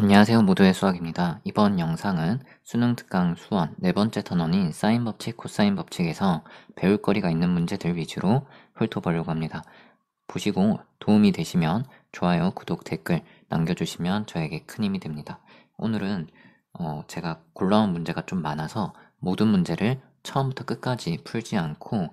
안녕하세요. 모두의 수학입니다. 이번 영상은 수능 특강 수원 네 번째 탄원인 사인 법칙, 코사인 법칙에서 배울 거리가 있는 문제들 위주로 훑어보려고 합니다. 보시고 도움이 되시면 좋아요, 구독, 댓글 남겨주시면 저에게 큰 힘이 됩니다. 오늘은 제가 골라온 문제가 좀 많아서 모든 문제를 처음부터 끝까지 풀지 않고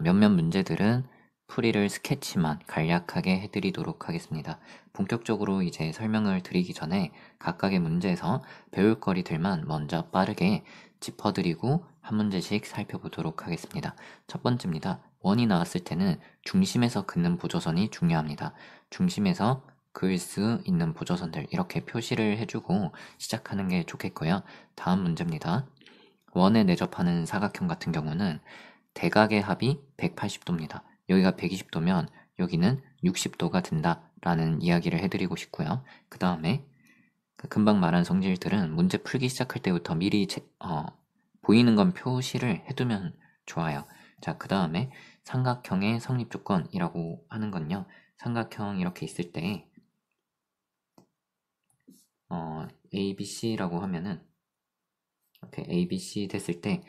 몇몇 문제들은 풀이를 스케치만 간략하게 해드리도록 하겠습니다. 본격적으로 이제 설명을 드리기 전에 각각의 문제에서 배울 거리들만 먼저 빠르게 짚어드리고 한 문제씩 살펴보도록 하겠습니다. 첫 번째입니다. 원이 나왔을 때는 중심에서 긋는 보조선이 중요합니다. 중심에서 그을 수 있는 보조선들 이렇게 표시를 해주고 시작하는 게 좋겠고요. 다음 문제입니다. 원에 내접하는 사각형 같은 경우는 대각의 합이 180도입니다. 여기가 120도면 여기는 60도가 된다라는 이야기를 해드리고 싶고요. 그 다음에 금방 말한 성질들은 문제 풀기 시작할 때부터 미리 보이는 건 표시를 해두면 좋아요. 자, 그 다음에 삼각형의 성립조건이라고 하는 건요. 삼각형 이렇게 있을 때 ABC라고 하면은 이렇게 ABC 됐을 때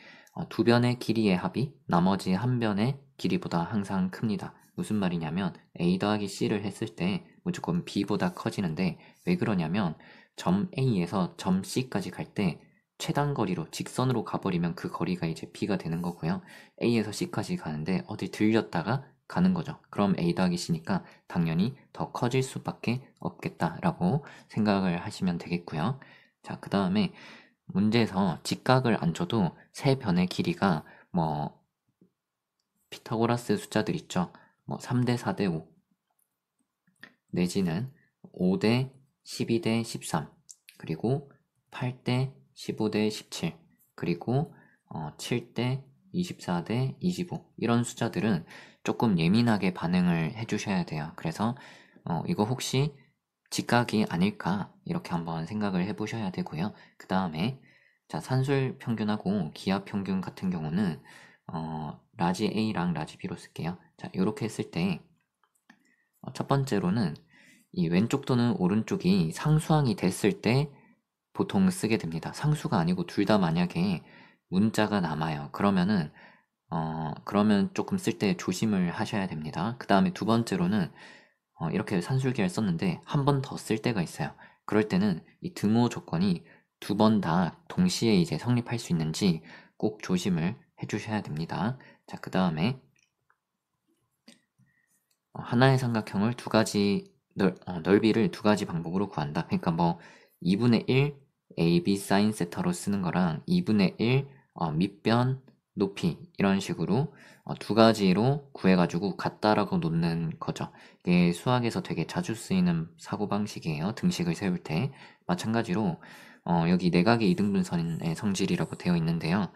두 변의 길이의 합이 나머지 한 변의 길이보다 항상 큽니다. 무슨 말이냐면 A 더하기 C를 했을 때 무조건 B보다 커지는데 왜 그러냐면 점 A에서 점 C까지 갈 때 최단 거리로 직선으로 가버리면 그 거리가 이제 B가 되는 거고요. A에서 C까지 가는데 어디 들렸다가 가는 거죠. 그럼 A 더하기 C니까 당연히 더 커질 수밖에 없겠다라고 생각을 하시면 되겠고요. 자, 그 다음에 문제에서 직각을 안 줘도 세 변의 길이가 피타고라스 숫자들 있죠. 3대 4대 5 내지는 5대 12대 13 그리고 8대 15대 17 그리고 7대 24대 25 이런 숫자들은 조금 예민하게 반응을 해주셔야 돼요. 그래서 이거 혹시 직각이 아닐까 이렇게 한번 생각을 해보셔야 되고요. 그 다음에 자 산술 평균하고 기하 평균 같은 경우는 라지 A랑 라지 B로 쓸게요. 자 이렇게 했을 때 첫 번째로는 이 왼쪽 또는 오른쪽이 상수항이 됐을 때 보통 쓰게 됩니다. 상수가 아니고 둘 다 만약에 문자가 남아요. 그러면 조금 쓸 때 조심을 하셔야 됩니다. 그 다음에 두 번째로는 이렇게 산술기를 썼는데 한 번 더 쓸 때가 있어요. 그럴 때는 이 등호 조건이 두 번 다 동시에 이제 성립할 수 있는지 꼭 조심을 해주셔야 됩니다. 자, 그 다음에 하나의 삼각형을 넓이를 두 가지 방법으로 구한다. 그러니까 2분의 1 AB 사인 세타로 쓰는 거랑 2분의 1 밑변 높이 이런 식으로 두 가지로 구해가지고 같다라고 놓는 거죠. 이게 수학에서 되게 자주 쓰이는 사고방식이에요. 등식을 세울 때. 마찬가지로 여기 내각의 이등분선의 성질이라고 되어 있는데요.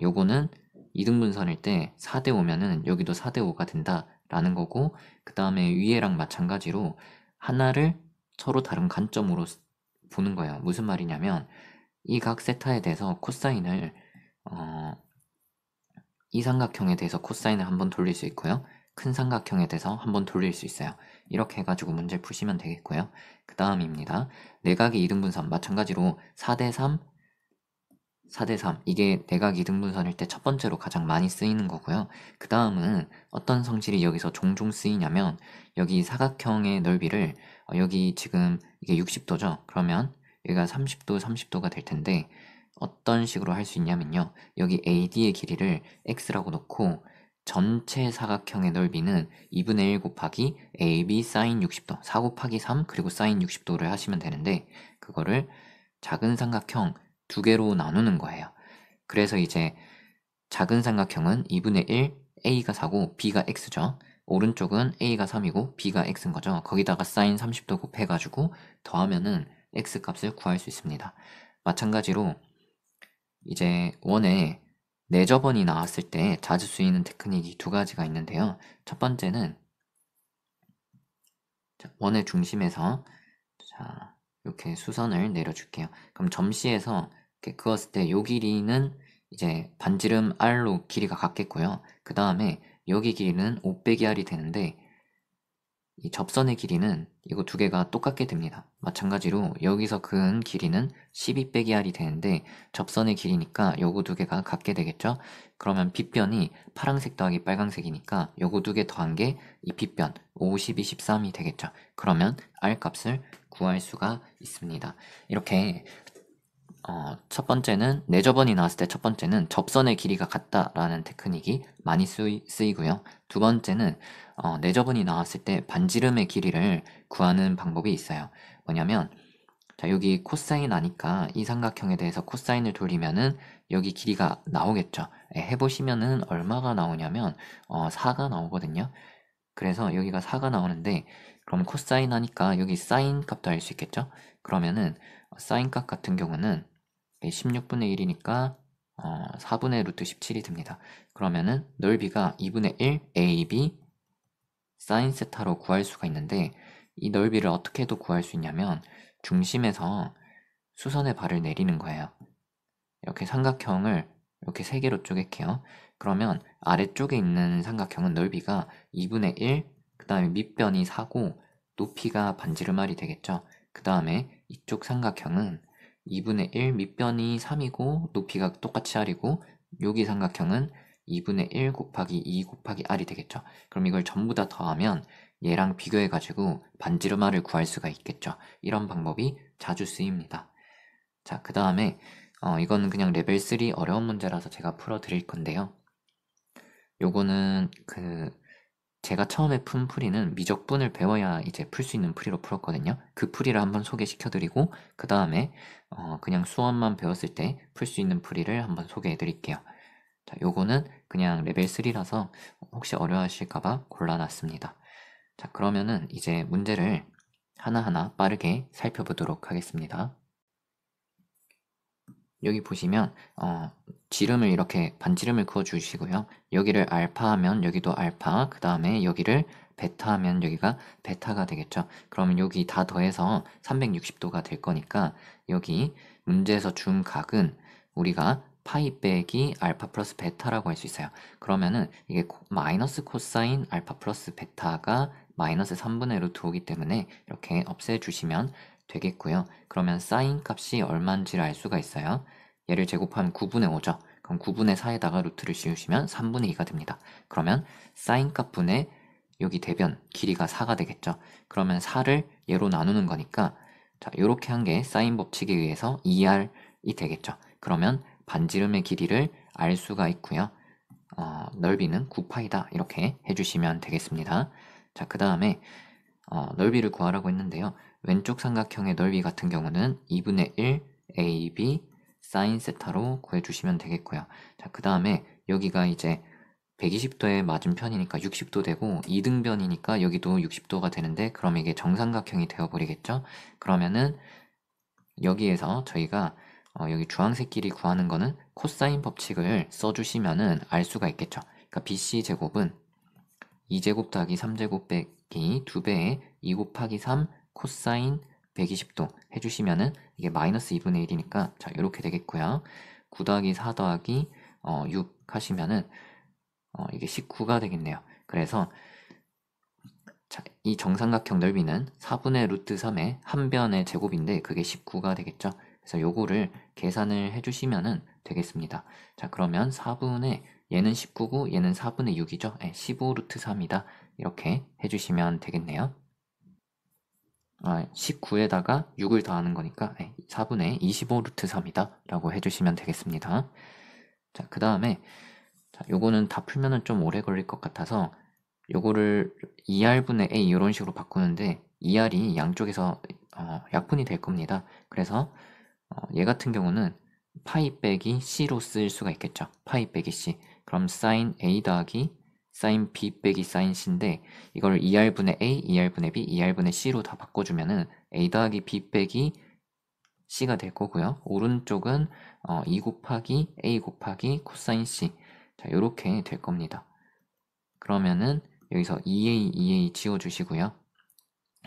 요거는 이등분선일 때 4대 5면은 여기도 4대 5가 된다라는 거고 그 다음에 위에랑 마찬가지로 하나를 서로 다른 관점으로 보는 거예요. 무슨 말이냐면 이 각 세타에 대해서 코사인을 이 삼각형에 대해서 코사인을 한번 돌릴 수 있고요. 큰 삼각형에 대해서 한번 돌릴 수 있어요. 이렇게 해가지고 문제를 푸시면 되겠고요. 그 다음입니다. 내각의 이등분선 마찬가지로 4대 3 4대 3 이게 내각 이등분선일 때 첫 번째로 가장 많이 쓰이는 거고요. 그 다음은 어떤 성질이 여기서 종종 쓰이냐면 여기 사각형의 넓이를 여기 지금 이게 60도죠. 그러면 여기가 30도 30도가 될 텐데 어떤 식으로 할 수 있냐면요. 여기 AD의 길이를 x라고 놓고 전체 사각형의 넓이는 2분의 1 곱하기 AB 사인 60도 4 곱하기 3 그리고 사인 60도를 하시면 되는데 그거를 작은 삼각형 두 개로 나누는 거예요. 그래서 이제 작은 삼각형은 2분의 1 A가 4고 B가 X죠. 오른쪽은 A가 3이고 B가 X인 거죠. 거기다가 사인 30도 곱해가지고 더하면은 X 값을 구할 수 있습니다. 마찬가지로 이제 원에 내접원이 나왔을 때 자주 쓰이는 테크닉이 두 가지가 있는데요. 첫 번째는 원의 중심에서 이렇게 수선을 내려줄게요. 그럼 점C에서 이렇게 그었을 때 요 길이는 이제 반지름 R로 길이가 같겠고요. 그 다음에 여기 길이는 5 빼기 R이 되는데 이 접선의 길이는 이거 두 개가 똑같게 됩니다. 마찬가지로 여기서 그은 길이는 12 빼기 r이 되는데 접선의 길이니까 요거 두 개가 같게 되겠죠. 그러면 빗변이 파란색 더하기 빨간색이니까 요거 두 개 더한 게 이 빗변 50, 23이 되겠죠. 그러면 r 값을 구할 수가 있습니다. 이렇게 첫 번째는 내접원이 나왔을 때 첫 번째는 접선의 길이가 같다라는 테크닉이 많이 쓰이고요. 두 번째는 내접원이 나왔을 때 반지름의 길이를 구하는 방법이 있어요. 뭐냐면 자, 여기 코사인 아니까 이 삼각형에 대해서 코사인을 돌리면은 여기 길이가 나오겠죠. 해보시면은 얼마가 나오냐면 4가 나오거든요. 그래서 여기가 4가 나오는데 그럼 코사인 하니까 여기 사인 값도 알 수 있겠죠. 그러면은 사인 값 같은 경우는 16분의 1이니까 4분의 루트 17이 됩니다. 그러면은 넓이가 2분의 1 AB 사인 세타로 구할 수가 있는데 이 넓이를 어떻게도 구할 수 있냐면 중심에서 수선의 발을 내리는 거예요. 이렇게 삼각형을 이렇게 세 개로 쪼갤게요. 그러면 아래쪽에 있는 삼각형은 넓이가 2분의 1, 그 다음에 밑변이 4고 높이가 반지름 r이 되겠죠. 그 다음에 이쪽 삼각형은 2분의 1, 밑변이 3이고 높이가 똑같이 r이고 여기 삼각형은 2분의 1 곱하기 2 곱하기 r이 되겠죠. 그럼 이걸 전부 다 더하면 얘랑 비교해가지고 반지름 r을 구할 수가 있겠죠. 이런 방법이 자주 쓰입니다. 자, 그 다음에 이거는 그냥 레벨 3 어려운 문제라서 제가 풀어 드릴 건데요. 요거는 제가 처음에 푼 풀이는 미적분을 배워야 이제 풀 수 있는 풀이로 풀었거든요. 그 풀이를 한번 소개시켜 드리고 그 다음에 그냥 수업만 배웠을 때 풀 수 있는 풀이를 한번 소개해 드릴게요. 자, 요거는 그냥 레벨 3라서 혹시 어려워하실까봐 골라놨습니다. 자, 그러면은 이제 문제를 하나하나 빠르게 살펴보도록 하겠습니다. 여기 보시면 지름을 이렇게 반지름을 그어 주시고요. 여기를 알파 하면 여기도 알파, 그 다음에 여기를 베타 하면 여기가 베타가 되겠죠. 그러면 여기 다 더해서 360도가 될 거니까 여기 문제에서 준 각은 우리가 파이 빼기 알파 플러스 베타라고 할 수 있어요. 그러면은 이게 마이너스 코사인 알파 플러스 베타가 마이너스 3분의 루트 5기 때문에 이렇게 없애주시면 되겠고요. 그러면 사인 값이 얼마인지를 알 수가 있어요. 얘를 제곱하면 9분의 5죠. 그럼 9분의 4에다가 루트를 씌우시면 3분의 2가 됩니다. 그러면 사인 값분의 여기 대변 길이가 4가 되겠죠. 그러면 4를 얘로 나누는 거니까 자, 요렇게 한 게 사인 법칙에 의해서 2r이 되겠죠. 그러면 반지름의 길이를 알 수가 있고요. 넓이는 9파이다 이렇게 해주시면 되겠습니다. 자, 그 다음에 넓이를 구하라고 했는데요. 왼쪽 삼각형의 넓이 같은 경우는 2분의 1 AB 사인 세타로 구해주시면 되겠고요. 자, 그 다음에 여기가 이제 120도의 맞은편이니까 60도 되고 2등변이니까 여기도 60도가 되는데 그럼 이게 정삼각형이 되어버리겠죠? 그러면은 여기에서 저희가 여기 주황색 길이 구하는 거는 코사인 법칙을 써주시면은 알 수가 있겠죠. 그러니까 BC 제곱은 2제곱 더하기 3제곱 빼기 2배의 2 곱하기 3 코사인 120도 해주시면은 이게 마이너스 2분의 1이니까 자 이렇게 되겠고요. 9 더하기 4 더하기 6 하시면은 이게 19가 되겠네요. 그래서 자, 이 정삼각형 넓이는 4분의 루트 3의 한 변의 제곱인데 그게 19가 되겠죠. 그래서 요거를 계산을 해주시면은 되겠습니다. 자, 그러면 4분의 얘는 19고 얘는 4분의 6이죠. 15 루트 3이다. 이렇게 해주시면 되겠네요. 19에다가 6을 더하는 거니까 4분의 25 루트 3이다. 라고 해주시면 되겠습니다. 자, 그 다음에 요거는 다 풀면은 좀 오래 걸릴 것 같아서 요거를 2r분의 a 이런 식으로 바꾸는데 2r이 양쪽에서 약분이 될 겁니다. 그래서 얘 같은 경우는 파이 빼기 c로 쓸 수가 있겠죠. 파이 빼기 c. 그럼 sin a 더하기 sin b 빼기 sin c인데 이걸 2r분의 a, 2r분의 b, 2r분의 c로 다 바꿔주면은 a 더하기 b 빼기 c가 될 거고요. 오른쪽은 2 곱하기 a 곱하기 코사인 c. 자, 요렇게 될 겁니다. 그러면은 여기서 2a, 2a 지워주시고요.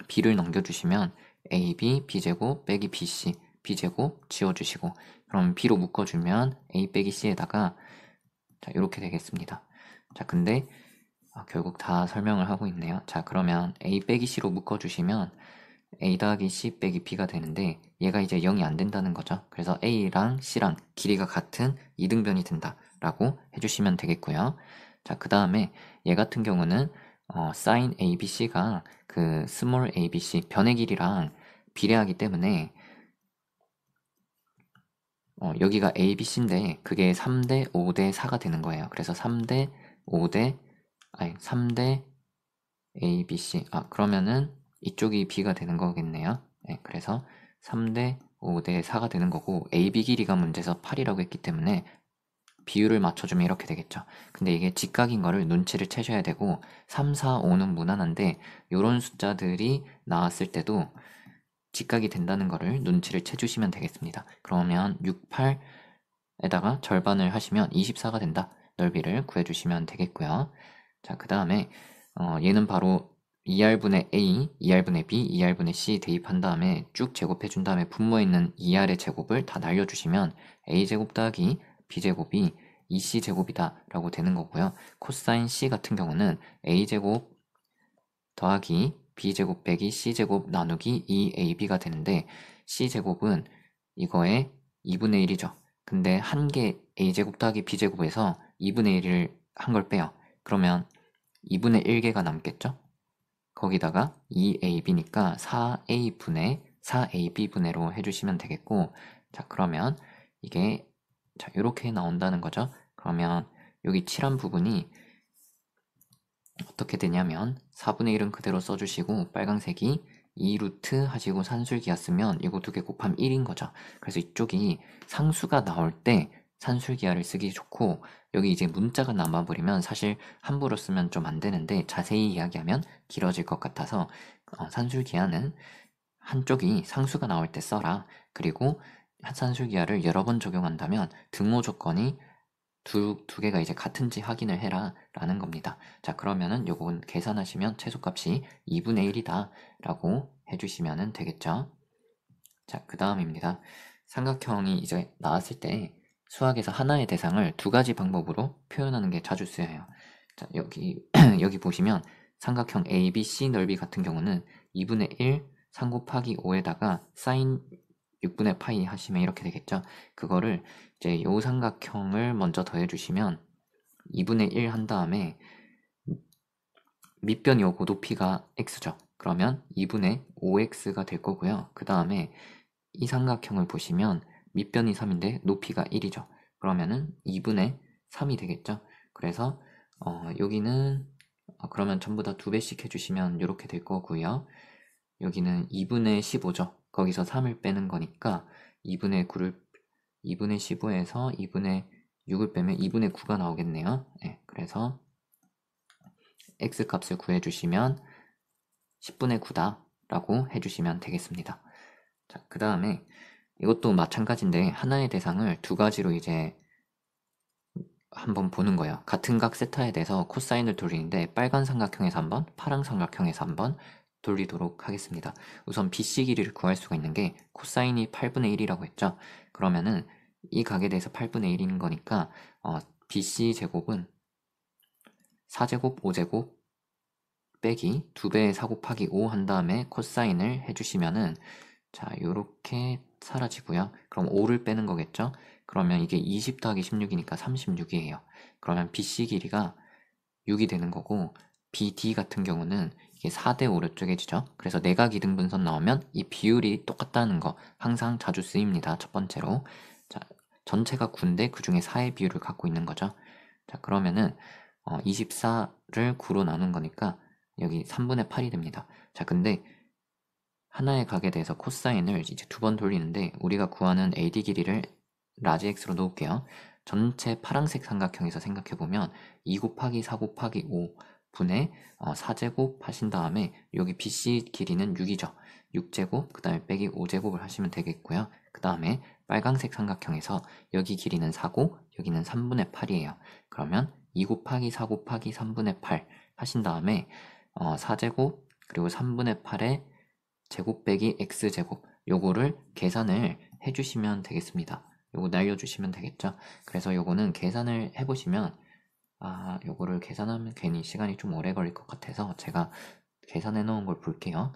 b를 넘겨주시면 ab, b제곱 빼기 bc, b제곱 지워주시고 그럼 b로 묶어주면 a 빼기 c에다가 자 이렇게 되겠습니다. 자 근데 결국 다 설명을 하고 있네요. 자, 그러면 a 빼기 c로 묶어주시면 a 더하기 c 빼기 b가 되는데 얘가 이제 0이 안 된다는 거죠. 그래서 a랑 c랑 길이가 같은 이등변이 된다 라고 해주시면 되겠고요. 자, 그 다음에 얘 같은 경우는 sin abc가 그 small abc 변의 길이랑 비례하기 때문에 여기가 ABC인데 그게 3대 5대 4가 되는 거예요. 그래서 3대 5대 3대 ABC. 그러면은 이쪽이 B가 되는 거겠네요. 네, 그래서 3대 5대 4가 되는 거고 AB 길이가 문제에서 8이라고 했기 때문에 비율을 맞춰주면 이렇게 되겠죠. 근데 이게 직각인 거를 눈치를 채셔야 되고 3, 4, 5는 무난한데 이런 숫자들이 나왔을 때도 직각이 된다는 거를 눈치를 채주시면 되겠습니다. 그러면 6, 8에다가 절반을 하시면 24가 된다. 넓이를 구해주시면 되겠고요. 자, 그 다음에 얘는 바로 2R분의 A, 2R분의 B, 2R분의 C 대입한 다음에 쭉 제곱해 준 다음에 분모에 있는 2R의 제곱을 다 날려주시면 A제곱 더하기 B제곱이 2C제곱이다 라고 되는 거고요. 코사인 C 같은 경우는 A제곱 더하기 b제곱 빼기 c제곱 나누기 2ab가 되는데 c제곱은 이거의 2분의 1이죠. 근데 한 개 a제곱 더하기 b제곱에서 2분의 1을 한 걸 빼요. 그러면 2분의 1개가 남겠죠? 거기다가 2ab니까 4a분의 4ab분의로 해주시면 되겠고 자, 그러면 이게 자, 이렇게 나온다는 거죠. 그러면 여기 칠한 부분이 어떻게 되냐면 4분의 1은 그대로 써주시고 빨강색이 2루트 하시고 산술기하쓰면 이거 두 개 곱하면 1인 거죠. 그래서 이쪽이 상수가 나올 때 산술기하를 쓰기 좋고 여기 이제 문자가 남아버리면 사실 함부로 쓰면 좀 안 되는데 자세히 이야기하면 길어질 것 같아서 산술기하는 한쪽이 상수가 나올 때 써라. 그리고 산술기하를 여러 번 적용한다면 등호 조건이 두 개가 이제 같은지 확인을 해라 라는 겁니다. 자, 그러면은 요건 계산하시면 최소값이 2분의 1이다 라고 해주시면 되겠죠. 자, 그 다음입니다. 삼각형이 이제 나왔을 때 수학에서 하나의 대상을 두 가지 방법으로 표현하는 게 자주 쓰여요. 자, 여기 여기 보시면 삼각형 ABC 넓이 같은 경우는 2분의 1 3 곱하기 5에다가 사인 6분의 파이 하시면 이렇게 되겠죠. 그거를 이제 요 삼각형을 먼저 더해주시면 2분의 1 한 다음에 밑변이 오고 높이가 x죠. 그러면 2분의 5x가 될 거고요. 그 다음에 이 삼각형을 보시면 밑변이 3인데 높이가 1이죠. 그러면은 2분의 3이 되겠죠. 그래서 여기는 그러면 전부 다 2배씩 해주시면 이렇게 될 거고요. 여기는 2분의 15죠. 거기서 3을 빼는 거니까 2분의 9를 2분의 15에서 2분의 6을 빼면 2분의 9가 나오겠네요. 네, 그래서 x 값을 구해주시면 10분의 9다 라고 해주시면 되겠습니다. 자, 그 다음에 이것도 마찬가지인데 하나의 대상을 두 가지로 이제 한번 보는 거예요. 같은 각 세타에 대해서 코사인을 돌리는데 빨간 삼각형에서 한번, 파란 삼각형에서 한번 돌리도록 하겠습니다. 우선 BC 길이를 구할 수가 있는 게 코사인이 8분의 1이라고 했죠. 그러면은 이 각에 대해서 8분의 1인 거니까 BC 제곱은 4제곱 5제곱 빼기 2배의 4 곱하기 5 한 다음에 코사인을 해주시면은 자, 요렇게 사라지고요. 그럼 5를 빼는 거겠죠? 그러면 이게 20 더하기 16이니까 36이에요. 그러면 BC 길이가 6이 되는 거고 BD 같은 경우는 이게 4대 5로 쪼개지죠. 그래서 내각 이등분선 나오면 이 비율이 똑같다는 거 항상 자주 쓰입니다. 첫 번째로. 자, 전체가 9인데 그 중에 4의 비율을 갖고 있는 거죠. 자, 그러면은 24를 9로 나눈 거니까 여기 3분의 8이 됩니다. 자, 근데 하나의 각에 대해서 코사인을 이제 두 번 돌리는데 우리가 구하는 AD 길이를 라지 X로 놓을게요. 전체 파란색 삼각형에서 생각해보면 2 곱하기 4 곱하기 5 분의 4제곱 하신 다음에 여기 BC 길이는 6이죠. 6제곱 그 다음에 빼기 5제곱을 하시면 되겠고요. 그 다음에 빨강색 삼각형에서 여기 길이는 4고 여기는 3분의 8이에요. 그러면 2 곱하기 4 곱하기 3분의 8 하신 다음에 4제곱 그리고 3분의 8에 제곱 빼기 x제곱 요거를 계산을 해주시면 되겠습니다. 요거 날려주시면 되겠죠. 그래서 요거는 계산을 해보시면 요거를 계산하면 괜히 시간이 좀 오래 걸릴 것 같아서 제가 계산해 놓은 걸 볼게요.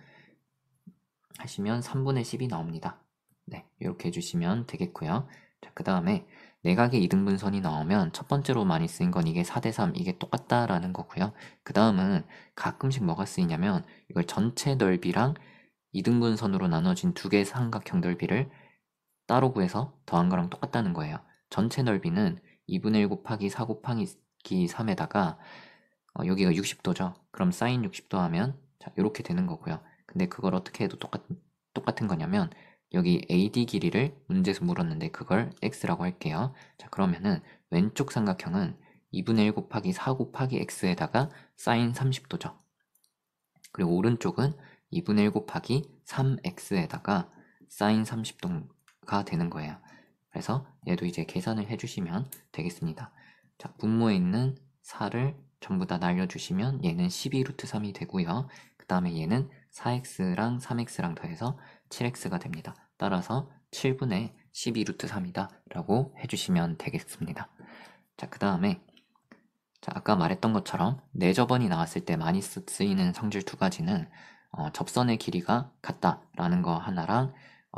하시면 3분의 10이 나옵니다. 네, 이렇게 해주시면 되겠고요. 자, 그 다음에 내각의 이등분선이 나오면 첫 번째로 많이 쓰인 건 이게 4대3 이게 똑같다라는 거고요. 그 다음은 가끔씩 뭐가 쓰이냐면 이걸 전체 넓이랑 이등분선으로 나눠진 두 개의 삼각형 넓이를 따로 구해서 더한 거랑 똑같다는 거예요. 전체 넓이는 2분의 1 곱하기 4 곱하기 3에다가 여기가 60도죠. 그럼 사인 60도 하면 자, 이렇게 되는 거고요. 근데 그걸 어떻게 해도 똑같은 거냐면 여기 AD 길이를 문제에서 물었는데 그걸 X라고 할게요. 자, 그러면은 왼쪽 삼각형은 2분의 1 곱하기 4 곱하기 X에다가 사인 30도죠. 그리고 오른쪽은 2분의 1 곱하기 3X에다가 사인 30도가 되는 거예요. 그래서 얘도 이제 계산을 해주시면 되겠습니다. 자, 분모에 있는 4를 전부 다 날려주시면 얘는 12 루트 3이 되고요. 그 다음에 얘는 4x랑 3x랑 더해서 7x가 됩니다. 따라서 7분의 12 루트 3이다 라고 해주시면 되겠습니다. 자, 그 다음에 아까 말했던 것처럼 내저번이 나왔을 때 많이 쓰이는 성질 두 가지는 접선의 길이가 같다라는 거 하나랑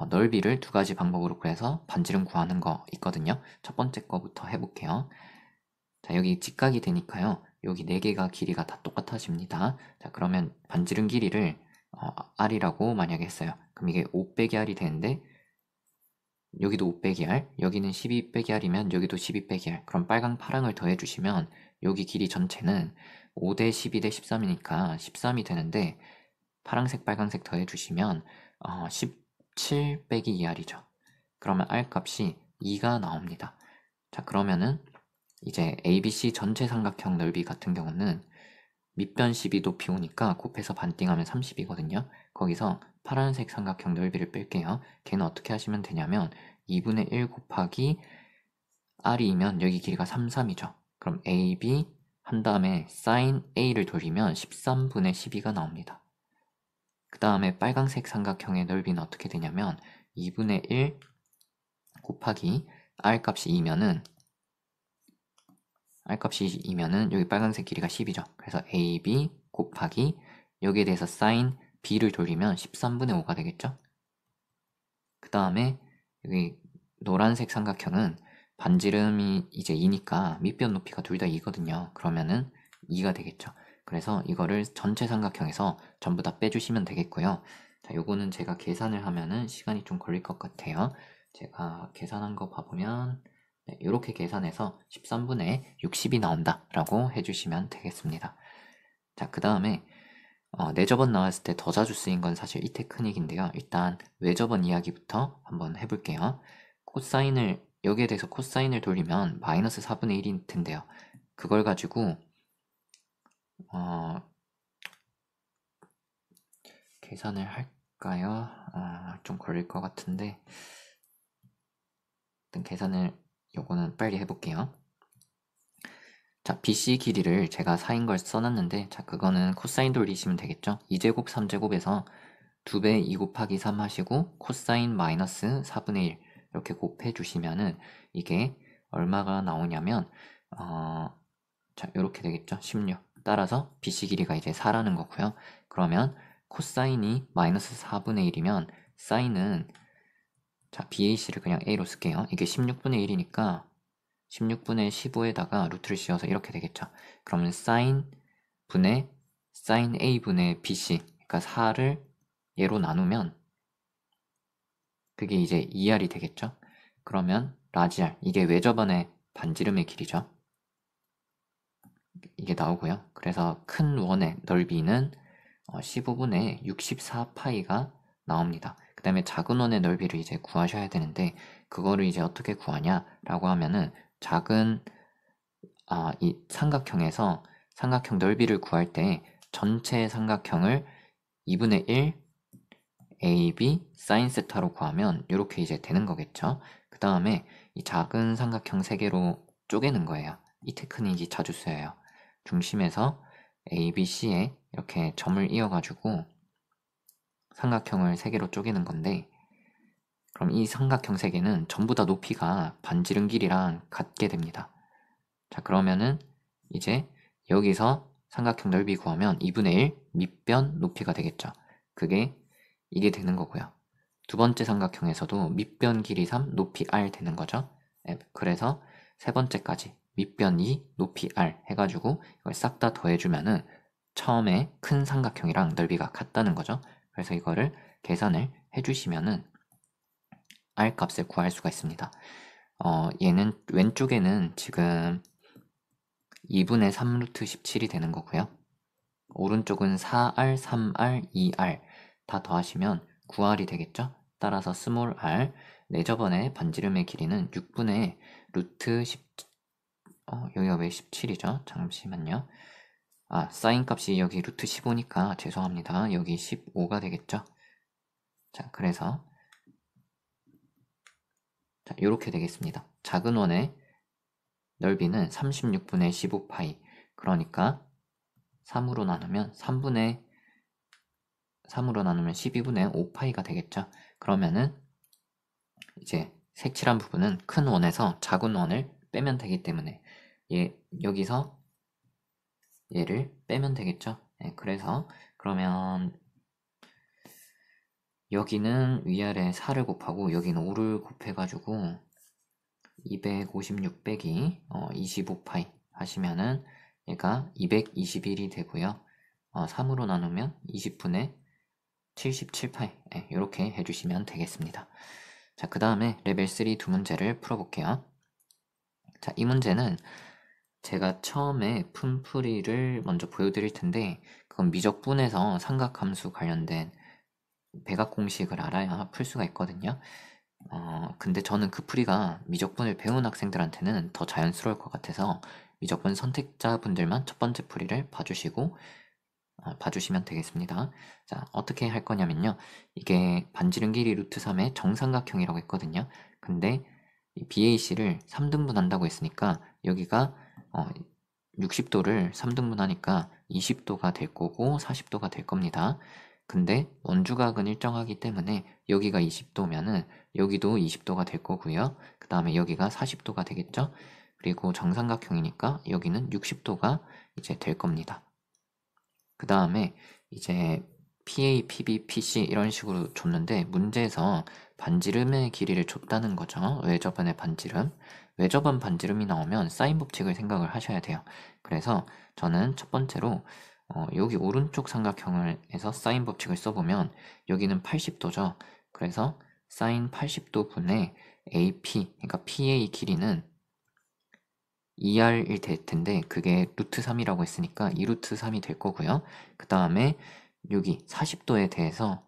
넓이를 두 가지 방법으로 구해서 반지름 구하는 거 있거든요. 첫 번째 거부터 해볼게요. 자, 여기 직각이 되니까요. 여기 네 개가 길이가 다 똑같아집니다. 자, 그러면 반지름 길이를 R이라고 만약에 했어요. 그럼 이게 5 빼기 R이 되는데 여기도 5 빼기 R, 여기는 12 빼기 R이면 여기도 12 빼기 R. 그럼 빨강, 파랑을 더해주시면 여기 길이 전체는 5대 12 대 13이니까 13이 되는데 파랑색, 빨강색 더해주시면 17 빼기 2R이죠. 그러면 R 값이 2가 나옵니다. 자, 그러면은 이제 ABC 전체 삼각형 넓이 같은 경우는 밑변 12 높이 오니까 곱해서 반띵하면 30이거든요. 거기서 파란색 삼각형 넓이를 뺄게요. 걔는 어떻게 하시면 되냐면 2분의 1 곱하기 R이면 여기 길이가 3, 3이죠. 그럼 AB 한 다음에 sin A를 돌리면 13분의 12가 나옵니다. 그 다음에 빨간색 삼각형의 넓이는 어떻게 되냐면 2분의 1 곱하기 R 값이 2면은 여기 빨간색 길이가 10이죠. 그래서 AB 곱하기 여기에 대해서 sin B를 돌리면 13분의 5가 되겠죠. 그 다음에 여기 노란색 삼각형은 반지름이 이제 2니까 밑변 높이가 둘 다 2거든요. 그러면은 2가 되겠죠. 그래서 이거를 전체 삼각형에서 전부 다 빼주시면 되겠고요. 자, 요거는 제가 계산을 하면은 시간이 좀 걸릴 것 같아요. 제가 계산한 거 봐보면 네, 이렇게 계산해서 13분의 60이 나온다 라고 해주시면 되겠습니다. 자, 그 다음에 내저번 나왔을 때 더 자주 쓰인 건 사실 이 테크닉인데요. 일단 외저번 이야기부터 한번 해볼게요. 여기에 대해서 코사인을 돌리면 마이너스 4분의 1일 텐데요. 그걸 가지고 계산을 할까요? 좀 걸릴 것 같은데 일단 계산을 요거는 빨리 해볼게요. 자, BC 길이를 제가 4인 걸 써놨는데 자, 그거는 코사인 돌리시면 되겠죠. 2제곱 3제곱에서 2배 2 곱하기 3 하시고 코사인 마이너스 4분의 1 이렇게 곱해 주시면은 이게 얼마가 나오냐면 자, 이렇게 되겠죠. 16. 따라서 BC 길이가 이제 4라는 거고요. 그러면 코사인이 마이너스 4분의 1이면 사인은 자, BAC를 그냥 A로 쓸게요. 이게 16분의 1이니까 16분의 15에다가 루트를 씌워서 이렇게 되겠죠. 그러면 sin A분의 BC 그러니까 4를 얘로 나누면 그게 이제 2R이 되겠죠. 그러면 라지 R 이게 외저번의 반지름의 길이죠. 이게 나오고요. 그래서 큰 원의 넓이는 15분의 64파이가 나옵니다. 그 다음에 작은 원의 넓이를 이제 구하셔야 되는데 그거를 이제 어떻게 구하냐라고 하면은 이 삼각형에서 삼각형 넓이를 구할 때 전체 삼각형을 2분의 1 AB 사인 세타로 구하면 이렇게 이제 되는 거겠죠. 그 다음에 이 작은 삼각형 3개로 쪼개는 거예요. 이 테크닉이 자주 쓰여요. 중심에서 ABC에 이렇게 점을 이어가지고 삼각형을 3개로 쪼개는 건데 그럼 이 삼각형 3개는 전부 다 높이가 반지름 길이랑 같게 됩니다. 자, 그러면은 이제 여기서 삼각형 넓이 구하면 2분의 1 밑변 높이가 되겠죠. 이게 되는 거고요. 두 번째 삼각형에서도 밑변 길이 3, 높이 r 되는 거죠. 그래서 세 번째까지 밑변 2, 높이 r 해가지고 이걸 싹 다 더해주면은 처음에 큰 삼각형이랑 넓이가 같다는 거죠. 그래서 이거를 계산을 해주시면은 r 값을 구할 수가 있습니다. 얘는 왼쪽에는 지금 2분의 3 루트 17이 되는 거고요. 오른쪽은 4r, 3r, 2r 다 더하시면 9r이 되겠죠? 따라서 스몰 r, 내저번의 반지름의 길이는 6분의 루트 10, 여기가 왜 17이죠? 잠시만요. 사인 값이 여기 루트 15니까 죄송합니다. 여기 15가 되겠죠? 자, 그래서 자, 이렇게 되겠습니다. 작은 원의 넓이는 36분의 15파이, 그러니까 3으로 나누면 12분의 5파이가 되겠죠. 그러면은 이제 색칠한 부분은 큰 원에서 작은 원을 빼면 되기 때문에 여기서 얘를 빼면 되겠죠. 그래서 그러면 여기는 위아래 4를 곱하고 여기는 5를 곱해가지고 256 빼기 25파이 하시면은 얘가 221이 되고요. 3으로 나누면 20분의 77파이 이렇게 해주시면 되겠습니다. 자, 그 다음에 레벨 3 두 문제를 풀어볼게요. 자, 이 문제는 제가 처음에 품풀이를 먼저 보여드릴 텐데 그건 미적분에서 삼각함수 관련된 백악 공식을 알아야 풀 수가 있거든요. 근데 저는 그 풀이가 미적분을 배운 학생들한테는 더 자연스러울 것 같아서 미적분 선택자분들만 첫 번째 풀이를 봐주시면 되겠습니다. 자, 어떻게 할 거냐면요. 이게 반지름 길이 루트 3의 정삼각형이라고 했거든요. 근데 이 BAC를 3등분 한다고 했으니까 여기가 60도를 3등분 하니까 20도가 될 거고 40도가 될 겁니다. 근데 원주각은 일정하기 때문에 여기가 20도면은 여기도 20도가 될 거고요. 그 다음에 여기가 40도가 되겠죠. 그리고 정삼각형이니까 여기는 60도가 이제 될 겁니다. 그 다음에 이제 PA, PB, PC 이런 식으로 줬는데 문제에서 반지름의 길이를 줬다는 거죠. 외접원의 반지름. 외접원 반지름이 나오면 사인 법칙을 생각을 하셔야 돼요. 그래서 저는 첫 번째로 여기 오른쪽 삼각형을 해서 사인 법칙을 써보면 여기는 80도죠. 그래서 사인 80도 분의 AP, 그러니까 PA 길이는 2r일 될 텐데 그게 루트 3이라고 했으니까 2루트 3이 될 거고요. 그 다음에 여기 40도에 대해서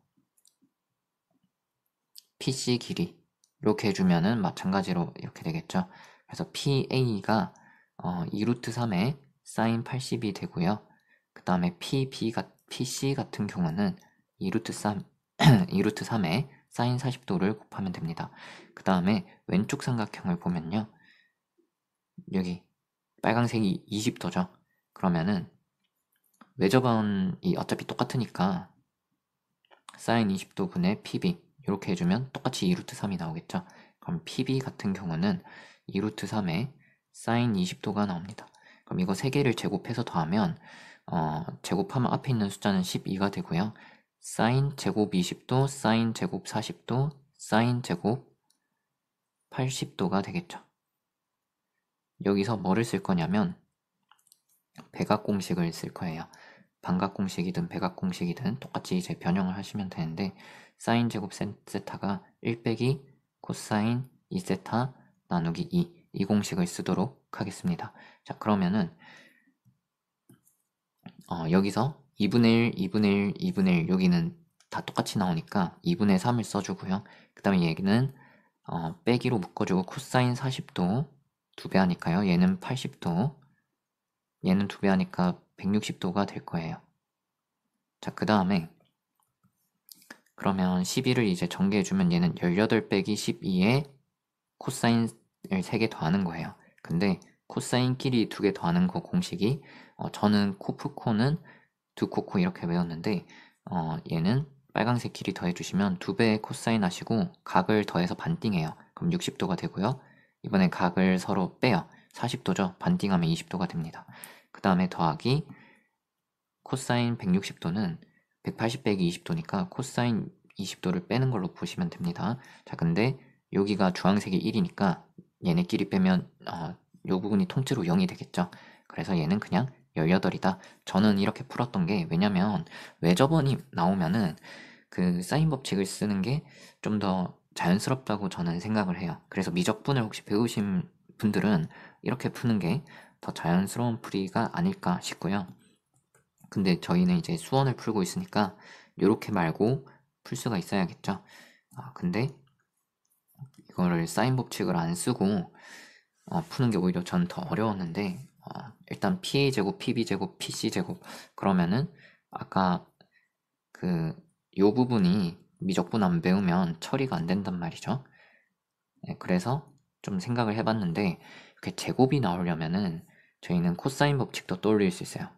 PC 길이 이렇게 해주면은 마찬가지로 이렇게 되겠죠. 그래서 PA가 2루트 3의 사인 80이 되고요. 그 다음에 PC 같은 경우는 2루트 3, 2루트 3의 사인 40도를 곱하면 됩니다. 그 다음에 왼쪽 삼각형을 보면요. 여기 빨강색이 20도죠. 그러면은 외접원이 어차피 똑같으니까 사인 20도 분의 PB 이렇게 해주면 똑같이 2루트 3이 나오겠죠. 그럼 PB 같은 경우는 2루트 3에 사인 20도가 나옵니다. 그럼 이거 3개를 제곱해서 더하면 제곱하면 앞에 있는 숫자는 12가 되고요. 사인 제곱 20도, 사인 제곱 40도, 사인 제곱 80도가 되겠죠. 여기서 뭐를 쓸 거냐면 백악 공식을 쓸 거예요. 반각 공식이든 백악 공식이든 똑같이 이제 변형을 하시면 되는데 사인 제곱 세타가 1 빼기 코사인 2세타 나누기 2 공식을 쓰도록 하겠습니다. 자, 그러면은 여기서 2분의 1, 2분의 1, 2분의 1 여기는 다 똑같이 나오니까 2분의 3을 써주고요. 그 다음에 얘는 빼기로 묶어주고 코사인 40도 2배 하니까요. 얘는 80도, 얘는 2배 하니까 160도가 될 거예요. 자, 그 다음에 그러면 12를 이제 전개해주면 얘는 18 빼기 12에 코사인을 3개 더하는 거예요. 근데 코사인끼리 2개 더하는 거 공식이 저는 코프코는 2코코 이렇게 외웠는데 얘는 빨강색 길이 더해주시면 2배의 코사인 하시고 각을 더해서 반띵해요. 그럼 60도가 되고요. 이번에 각을 서로 빼요. 40도죠. 반띵하면 20도가 됩니다. 그 다음에 더하기 코사인 160도는 180 빼기 20도니까 코사인 20도를 빼는 걸로 보시면 됩니다. 자, 근데 여기가 주황색이 1이니까 얘네끼리 빼면 요 부분이 통째로 0이 되겠죠. 그래서 얘는 그냥 18이다. 저는 이렇게 풀었던 게, 왜냐면 외접원이 나오면은 그 사인 법칙을 쓰는 게 좀 더 자연스럽다고 저는 생각을 해요. 그래서 미적분을 혹시 배우신 분들은 이렇게 푸는 게 더 자연스러운 풀이가 아닐까 싶고요. 근데 저희는 이제 수원을 풀고 있으니까 이렇게 말고 풀 수가 있어야겠죠. 근데 이거를 사인 법칙을 안 쓰고 푸는 게 오히려 전 더 어려웠는데, 일단 PA제곱, PB제곱, PC제곱 그러면은 아까 그 요 부분이 미적분 안 배우면 처리가 안 된단 말이죠. 네, 그래서 좀 생각을 해봤는데, 이렇게 제곱이 나오려면은 저희는 코사인 법칙도 떠올릴 수 있어요.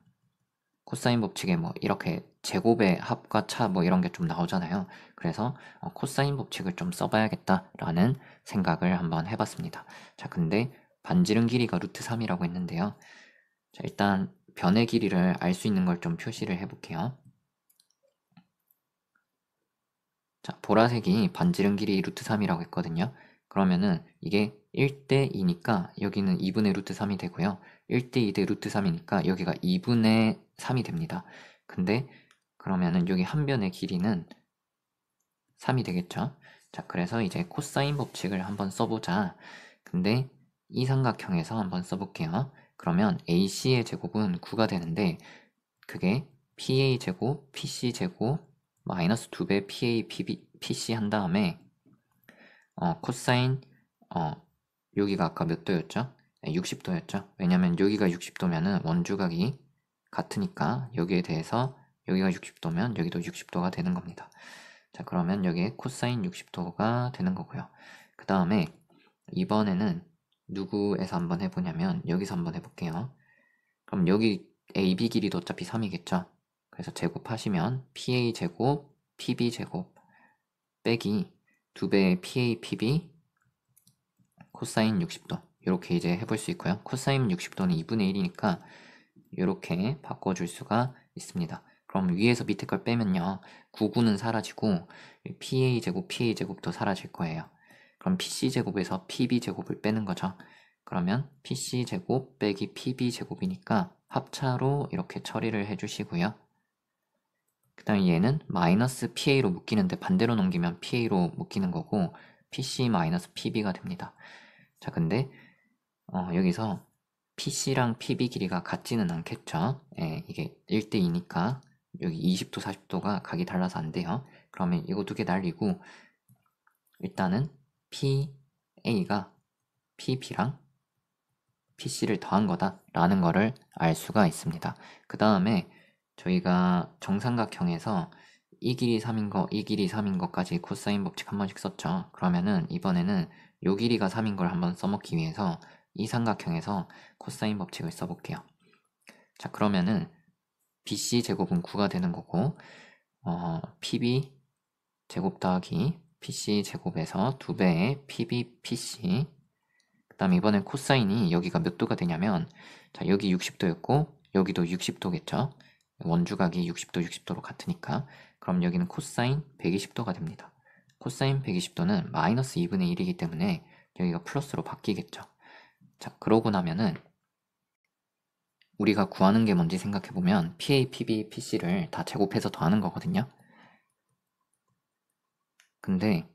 코사인 법칙에 뭐 이렇게 제곱의 합과 차 뭐 이런 게 좀 나오잖아요. 그래서 코사인 법칙을 좀 써봐야겠다라는 생각을 한번 해봤습니다. 자, 근데 반지름 길이가 루트 3이라고 했는데요. 자, 일단 변의 길이를 알 수 있는 걸 좀 표시를 해볼게요. 자, 보라색이 반지름 길이 루트 3이라고 했거든요. 그러면은 이게 1대 2니까 여기는 2분의 루트 3이 되고요. 1대 2대 루트 3이니까 여기가 2분의 3이 됩니다. 근데 그러면은 여기 한 변의 길이는 3이 되겠죠. 자, 그래서 이제 코사인 법칙을 한번 써보자. 근데 이 삼각형에서 한번 써볼게요. 그러면 AC의 제곱은 9가 되는데, 그게 PA 제곱, PC 제곱, 마이너스 2배 PA, PC 한 다음에 코사인 여기가 아까 몇 도였죠? 60도였죠? 왜냐면 여기가 60도면은 원주각이 같으니까 여기에 대해서 여기가 60도면 여기도 60도가 되는 겁니다. 자, 그러면 여기에 코사인 60도가 되는 거고요. 그 다음에 이번에는 누구에서 한번 해보냐면 여기서 한번 해볼게요. 그럼 여기 AB 길이도 어차피 3이겠죠? 그래서 제곱하시면 PA 제곱, PB 제곱 빼기 2배의 PA, PB 코사인 60도 이렇게 이제 해볼 수 있고요. 코사인 60도는 2분의 1이니까 이렇게 바꿔줄 수가 있습니다. 그럼 위에서 밑에 걸 빼면요, 99는 사라지고 PA 제곱, PA 제곱도 사라질 거예요. 그럼 PC 제곱에서 PB 제곱을 빼는 거죠. 그러면 PC 제곱 빼기 PB 제곱이니까 합차로 이렇게 처리를 해주시고요. 그 다음에 얘는 마이너스 PA로 묶이는데 반대로 넘기면 PA로 묶이는 거고 PC 마이너스 PB가 됩니다. 자, 근데 여기서 PC랑 PB 길이가 같지는 않겠죠. 예, 이게 1대2니까 여기 20도, 40도가 각이 달라서 안 돼요. 그러면 이거 두 개 날리고 일단은 PA가 PB랑 PC를 더한 거다라는 거를 알 수가 있습니다. 그 다음에 저희가 정삼각형에서 이 길이 3인 거, 이 길이 3인 것까지 코사인 법칙 한 번씩 썼죠. 그러면은 이번에는 요 길이가 3인 걸 한번 써먹기 위해서 이 삼각형에서 코사인 법칙을 써볼게요. 자, 그러면은 BC 제곱은 9가 되는 거고, PB 제곱 더하기 PC 제곱에서 2배의 PB, PC. 그 다음에 이번엔 코사인이 여기가 몇 도가 되냐면, 자, 여기 60도였고, 여기도 60도겠죠? 원주각이 60도, 60도로 같으니까. 그럼 여기는 코사인 120도가 됩니다. 코사인 120도는 마이너스 2분의 1이기 때문에 여기가 플러스로 바뀌겠죠. 자, 그러고 나면은 우리가 구하는 게 뭔지 생각해보면 PA, PB, PC를 다 제곱해서 더하는 거거든요. 근데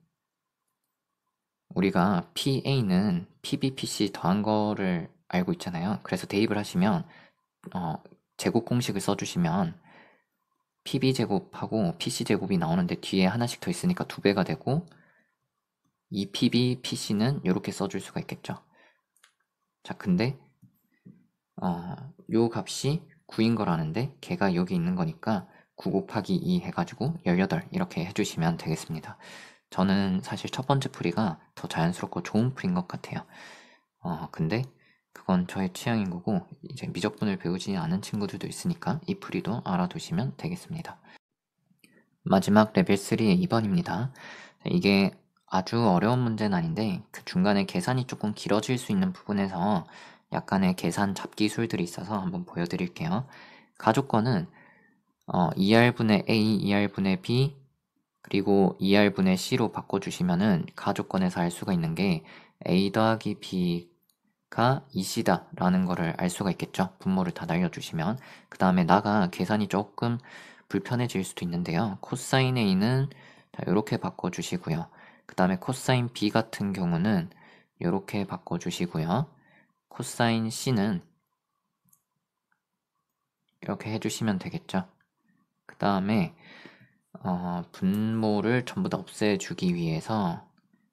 우리가 PA는 PB, PC 더한 거를 알고 있잖아요. 그래서 대입을 하시면 제곱 공식을 써주시면 PB제곱하고 PC제곱이 나오는데 뒤에 하나씩 더 있으니까 2배가 되고, 이 PB, PC는 이렇게 써줄 수가 있겠죠. 자, 근데 요 값이 9인 거라는데 걔가 여기 있는 거니까 9 곱하기 2 해가지고 18 이렇게 해주시면 되겠습니다. 저는 사실 첫 번째 풀이가 더 자연스럽고 좋은 풀인 것 같아요. 근데 그건 저의 취향인 거고, 이제 미적분을 배우지 않은 친구들도 있으니까 이 풀이도 알아두시면 되겠습니다. 마지막 레벨 3의 2번입니다. 이게 아주 어려운 문제는 아닌데 그 중간에 계산이 조금 길어질 수 있는 부분에서 약간의 계산 잡기술들이 있어서 한번 보여드릴게요. 가족권은 2R분의 A, 2R분의 B, 그리고 2R분의 C로 바꿔주시면은 가족권에서 알 수가 있는 게 A 더하기 B가 2C다 라는 거를 알 수가 있겠죠. 분모를 다 날려주시면. 그 다음에 나가 계산이 조금 불편해질 수도 있는데요. 코사인 A는 이렇게 바꿔주시고요. 그 다음에 코사인 B 같은 경우는 이렇게 바꿔주시고요. 코사인 C는 이렇게 해주시면 되겠죠. 그 다음에 분모를 전부 다 없애주기 위해서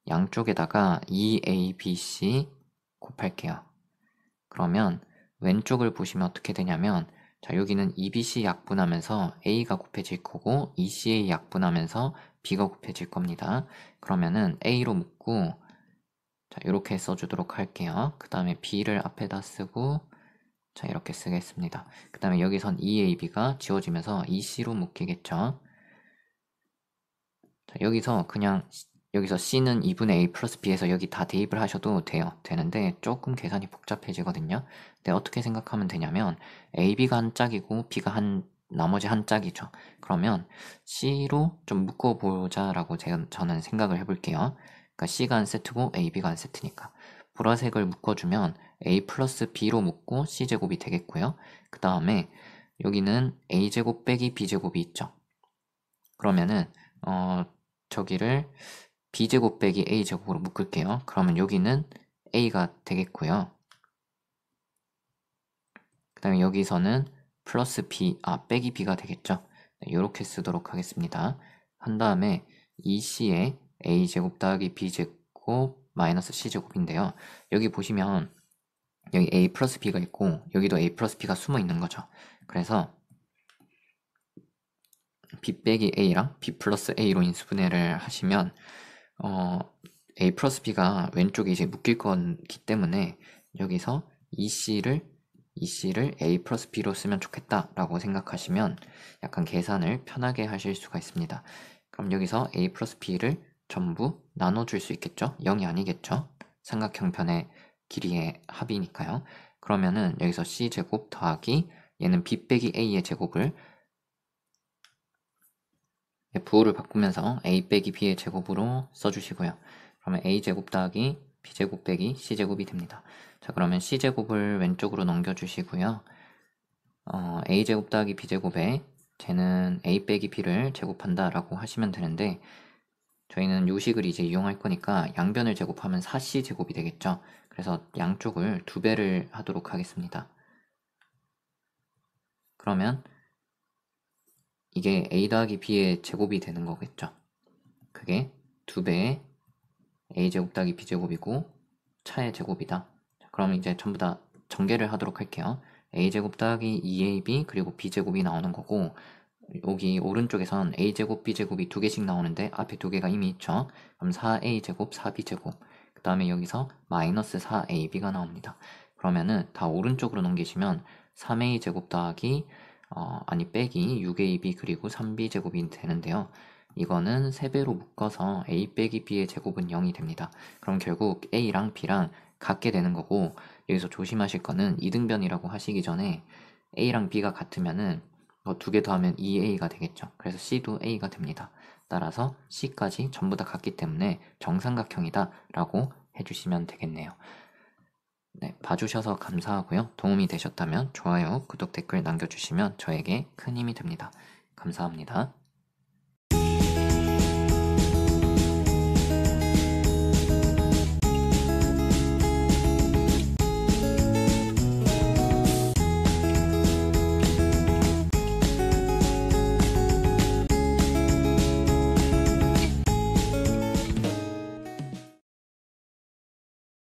양쪽에다가 2abc 곱할게요. 그러면 왼쪽을 보시면 어떻게 되냐면 자, 여기는 EBC 약분하면서 A가 곱해질 거고 ECA 약분하면서 B가 곱해질 겁니다. 그러면은 A로 묶고 자, 이렇게 써주도록 할게요. 그 다음에 B를 앞에다 쓰고 자, 이렇게 쓰겠습니다. 그 다음에 여기선 EAB가 지워지면서 EC로 묶이겠죠. 자, 여기서 그냥 여기서 C는 2분의 A 플러스 B에서 여기 다 대입을 하셔도 되는데 조금 계산이 복잡해지거든요. 근데 어떻게 생각하면 되냐면 AB가 한 짝이고 B가 나머지 한 짝이죠. 그러면 C로 좀 묶어보자라고 저는 생각을 해볼게요. 그러니까 C가 한 세트고 AB가 한 세트니까 보라색을 묶어주면 A 플러스 B로 묶고 C제곱이 되겠고요. 그 다음에 여기는 A제곱 빼기 B제곱이 있죠. 그러면은 저기를 b제곱 빼기 a제곱으로 묶을게요. 그러면 여기는 a가 되겠고요. 그 다음에 여기서는 플러스 b, 빼기 b가 되겠죠. 네, 이렇게 쓰도록 하겠습니다. 한 다음에 2c에 a제곱 더하기 b제곱 마이너스 c제곱인데요. 여기 보시면 여기 a 플러스 b가 있고 여기도 a 플러스 b가 숨어 있는 거죠. 그래서 b 빼기 a랑 b 플러스 a로 인수분해를 하시면 a 플러스 b가 왼쪽에 이제 묶일 거기 때문에 여기서 EC를 a 플러스 b로 쓰면 좋겠다라고 생각하시면 약간 계산을 편하게 하실 수가 있습니다. 그럼 여기서 a 플러스 b를 전부 나눠줄 수 있겠죠? 0이 아니겠죠? 삼각형편의 길이의 합이니까요. 그러면은 여기서 c제곱 더하기 얘는 b 빼기 a의 제곱을 부호를 바꾸면서 a 빼기 b의 제곱으로 써주시고요. 그러면 a제곱 더하기 b제곱 빼기 c제곱이 됩니다. 자, 그러면 c제곱을 왼쪽으로 넘겨주시고요. a제곱 더하기 b제곱에 쟤는 a 빼기 b를 제곱한다 라고 하시면 되는데 저희는 요식을 이제 이용할 거니까 양변을 제곱하면 4c제곱이 되겠죠. 그래서 양쪽을 2배를 하도록 하겠습니다. 그러면 이게 a 더하기 b의 제곱이 되는 거겠죠. 그게 2배의 a제곱 더하기 b제곱이고 차의 제곱이다. 그럼 이제 전부 다 전개를 하도록 할게요. a제곱 더하기 2ab 그리고 b제곱이 나오는 거고 여기 오른쪽에선 a제곱 b제곱이 2개씩 나오는데 앞에 2개가 이미 있죠. 그럼 4a제곱 4b제곱 그 다음에 여기서 마이너스 4ab가 나옵니다. 그러면은 다 오른쪽으로 넘기시면 3a제곱 더하기 빼기 6ab 그리고 3b제곱이 되는데요. 이거는 3배로 묶어서 a 빼기 b의 제곱은 0이 됩니다. 그럼 결국 a랑 b랑 같게 되는 거고 여기서 조심하실 거는 이등변이라고 하시기 전에 a랑 b가 같으면은 2개 더하면 2a가 되겠죠. 그래서 c도 a가 됩니다. 따라서 c까지 전부 다 같기 때문에 정삼각형이다 라고 해주시면 되겠네요. 네, 봐주셔서 감사하고요. 도움이 되셨다면 좋아요, 구독, 댓글 남겨주시면 저에게 큰 힘이 됩니다. 감사합니다.